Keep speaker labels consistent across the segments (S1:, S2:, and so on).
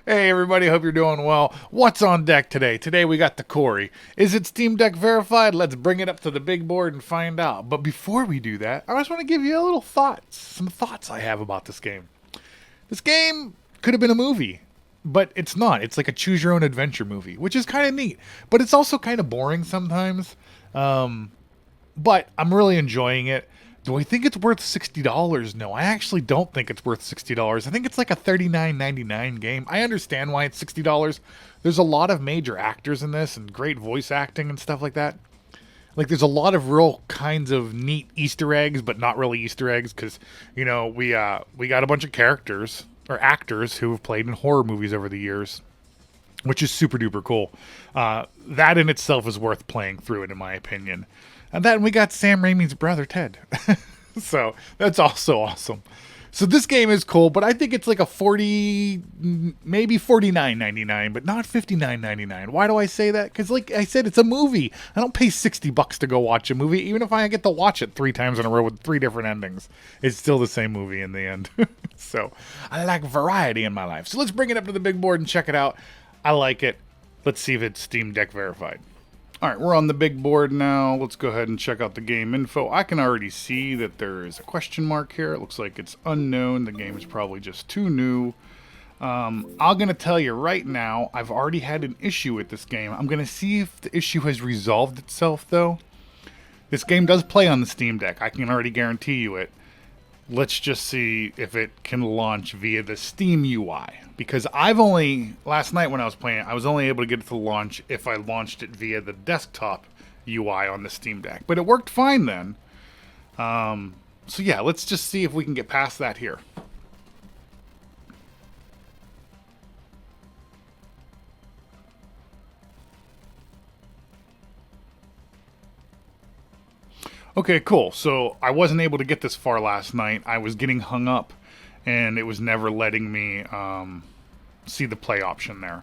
S1: Hey everybody, hope you're doing well. What's on deck today? Today we got the Quarry. Is it Steam Deck verified? Let's bring it up to the big board and find out. But before we do that, I just want to give you a little thoughts, some thoughts I have about this game. This game could have been a movie, but it's not. It's like a choose your own adventure movie, which is kind of neat. But it's also kind of boring sometimes. But I'm really enjoying it. Do I think it's worth $60? No, I actually don't think it's worth $60. I think it's like a $39.99 game. I understand why it's $60. There's a lot of major actors in this and great voice acting and stuff like that. Like there's a lot of real kinds of neat Easter eggs, but not really Easter eggs because we got a bunch of characters or actors who have played in horror movies over the years, which is super duper cool. That in itself is worth playing through it, in my opinion. And then we got Sam Raimi's brother, Ted. So that's also awesome. So this game is cool, but I think it's like a 40, maybe $49.99, but not $59.99. Why do I say that? Because like I said, it's a movie. I don't pay $60 to go watch a movie, even if I get to watch it 3 times in a row with 3 different endings. It's still the same movie in the end. So I like variety in my life. So let's bring it up to the big board and check it out. I like it. Let's see if it's Steam Deck verified. All right, we're on the big board now. Let's go ahead and check out the game info. I can already see that there is a question mark here. It looks like it's unknown. The game is probably just too new. I'm going to tell you right now, I've already had an issue with this game. I'm going to see if the issue has resolved itself, though. This game does play on the Steam Deck. I can already guarantee you it. Let's just see if it can launch via the Steam UI. Because last night when I was playing it, I was only able to get it to launch if I launched it via the desktop UI on the Steam Deck. But it worked fine then. So yeah, let's just see if we can get past that here. Okay, cool. So I wasn't able to get this far last night. I was getting hung up, and it was never letting me see the play option there.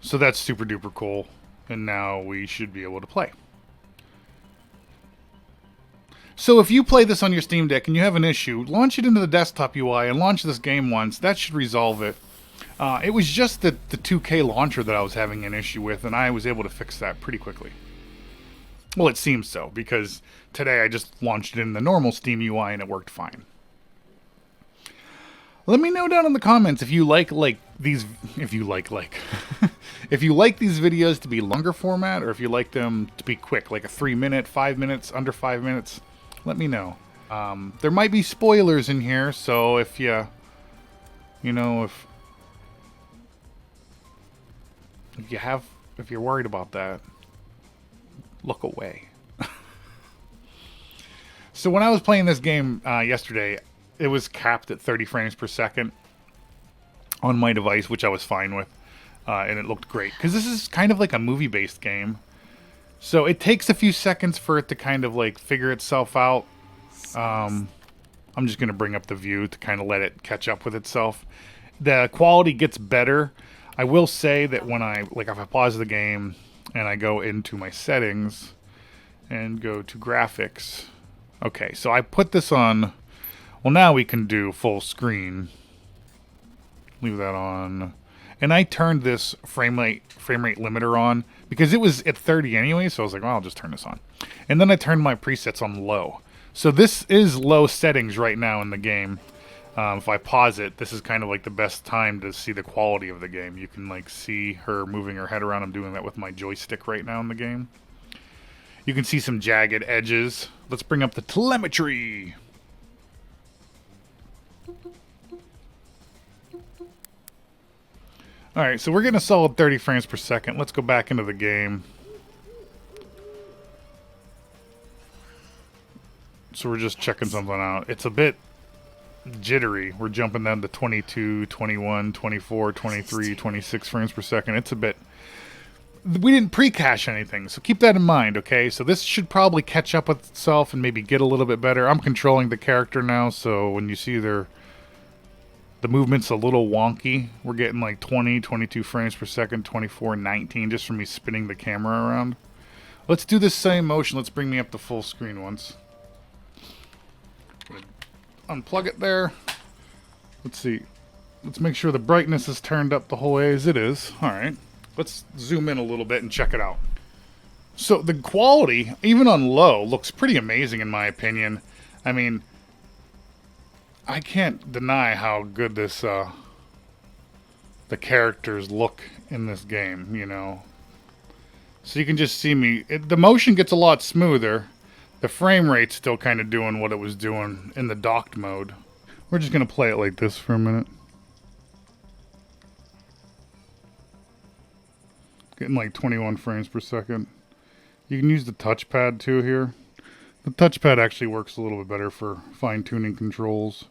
S1: So that's super duper cool. And now we should be able to play. So if you play this on your Steam Deck and you have an issue, launch it into the desktop UI and launch this game once. That should resolve it. It was just the 2K launcher that I was having an issue with, and I was able to fix that pretty quickly. Well, it seems so, because today I just launched it in the normal Steam UI and it worked fine. Let me know down in the comments if you like these if you like if you like these videos to be longer format or if you like them to be quick, like a 3-minute, 5 minutes, under 5 minutes. Let me know. There might be spoilers in here, so if if you're worried about that, look away. So when I was playing this game yesterday, it was capped at 30 frames per second on my device, which I was fine with, and it looked great because this is kind of like a movie-based game. So it takes a few seconds for it to kind of like figure itself out. I'm just going to bring up the view to kind of let it catch up with itself. The quality gets better. I will say that when if I pause the game and I go into my settings and go to graphics. Okay, so I put this on. Well, now we can do full screen. Leave that on. And I turned this frame rate limiter on because it was at 30 anyway, so I was like, well, I'll just turn this on. And then I turned my presets on low. So this is low settings right now in the game. If I pause it, this is kind of like the best time to see the quality of the game. You can like see her moving her head around. I'm doing that with my joystick right now in the game. You can see some jagged edges. Let's bring up the telemetry. Alright, so we're getting a solid 30 frames per second. Let's go back into the game. So we're just checking something out. It's a bit jittery. We're jumping down to 22, 21, 24, 23, 26 frames per second. It's a bit... We didn't pre-cache anything, so keep that in mind, okay? So this should probably catch up with itself and maybe get a little bit better. I'm controlling the character now, so when you see the movement's a little wonky. We're getting like 20, 22 frames per second, 24, 19, just from me spinning the camera around. Let's do this same motion. Let's bring me up to full screen once. Unplug it there. Let's see. Let's make sure the brightness is turned up the whole way as it is. Alright. Let's zoom in a little bit and check it out. So the quality, even on low, looks pretty amazing in my opinion. I mean, I can't deny how good this, the characters look in this game, you know. So you can just see me. The motion gets a lot smoother. The frame rate's still kind of doing what it was doing in the docked mode. We're just going to play it like this for a minute. Getting like 21 frames per second. You can use the touchpad too here. The touchpad actually works a little bit better for fine-tuning controls.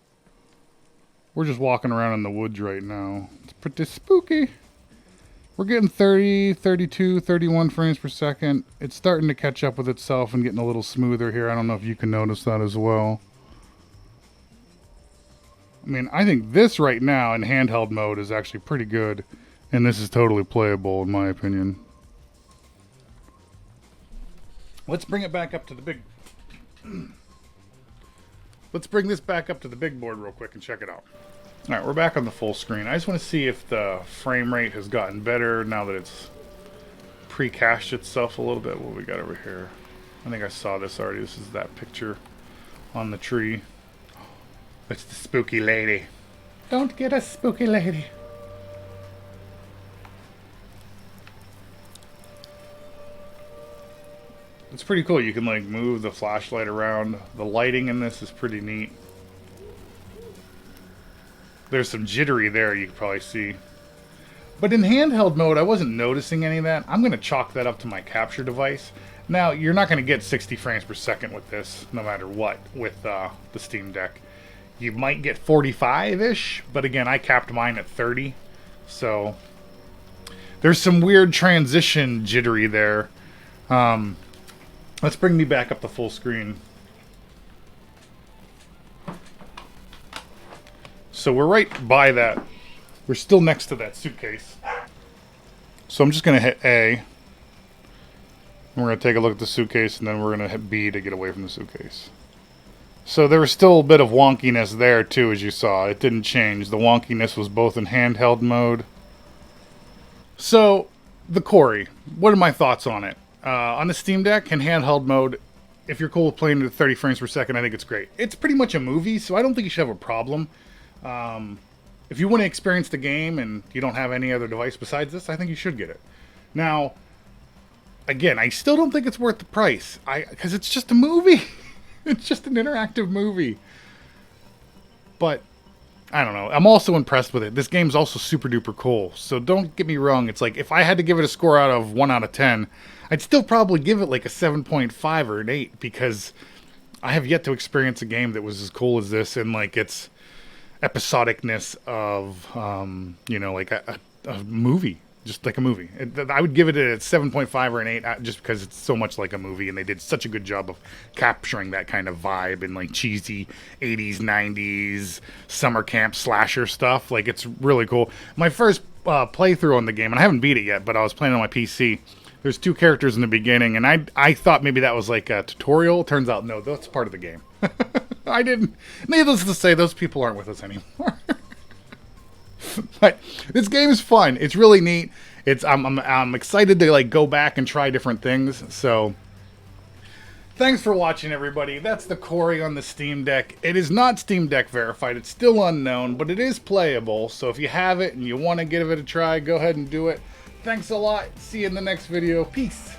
S1: We're just walking around in the woods right now. It's pretty spooky. We're getting 30, 32, 31 frames per second. It's starting to catch up with itself and getting a little smoother here. I don't know if you can notice that as well. I mean, I think this right now in handheld mode is actually pretty good. And this is totally playable in my opinion. Let's bring it back up to the big... Let's bring this back up to the big board real quick and check it out. Alright, we're back on the full screen. I just want to see if the frame rate has gotten better now that it's pre-cached itself a little bit. What we got over here? I think I saw this already. This is that picture on the tree. It's the spooky lady. Don't get a spooky lady. It's pretty cool. You can like move the flashlight around. The lighting in this is pretty neat. There's some jittery there you can probably see. But in handheld mode, I wasn't noticing any of that. I'm going to chalk that up to my capture device. Now, you're not going to get 60 frames per second with this, no matter what, with the Steam Deck. You might get 45-ish, but again, I capped mine at 30. So, there's some weird transition jittery there. Let's bring me back up to full screen. So we're right by that. We're still next to that suitcase. So I'm just going to hit A. And we're going to take a look at the suitcase, and then we're going to hit B to get away from the suitcase. So there was still a bit of wonkiness there, too, as you saw. It didn't change. The wonkiness was both in handheld mode. So, the Quarry. What are my thoughts on it? On the Steam Deck, in handheld mode, if you're cool with playing it at 30 frames per second, I think it's great. It's pretty much a movie, so I don't think you should have a problem. If you want to experience the game and you don't have any other device besides this, I think you should get it. Now, again, I still don't think it's worth the price. Because it's just a movie. It's just an interactive movie. But, I don't know. I'm also impressed with it. This game's also super duper cool. So don't get me wrong. It's like, if I had to give it a score out of 1 out of 10, I'd still probably give it like a 7.5 or an 8. Because I have yet to experience a game that was as cool as this. And like, it's episodicness of, you know, like a movie. Just like a movie. I would give it a 7.5 or an 8 just because it's so much like a movie, and they did such a good job of capturing that kind of vibe and like cheesy 80s, 90s summer camp slasher stuff. Like, it's really cool. My first playthrough on the game, and I haven't beat it yet, but I was playing on my PC. There's 2 characters in the beginning, and I thought maybe that was like a tutorial. Turns out, no, that's part of the game. I didn't. Needless to say, those people aren't with us anymore. But this game is fun. It's really neat. I'm excited to like go back and try different things. So thanks for watching, everybody. That's the Quarry on the Steam Deck. It is not Steam Deck verified. It's still unknown, but it is playable. So if you have it and you want to give it a try, go ahead and do it. Thanks a lot. See you in the next video. Peace.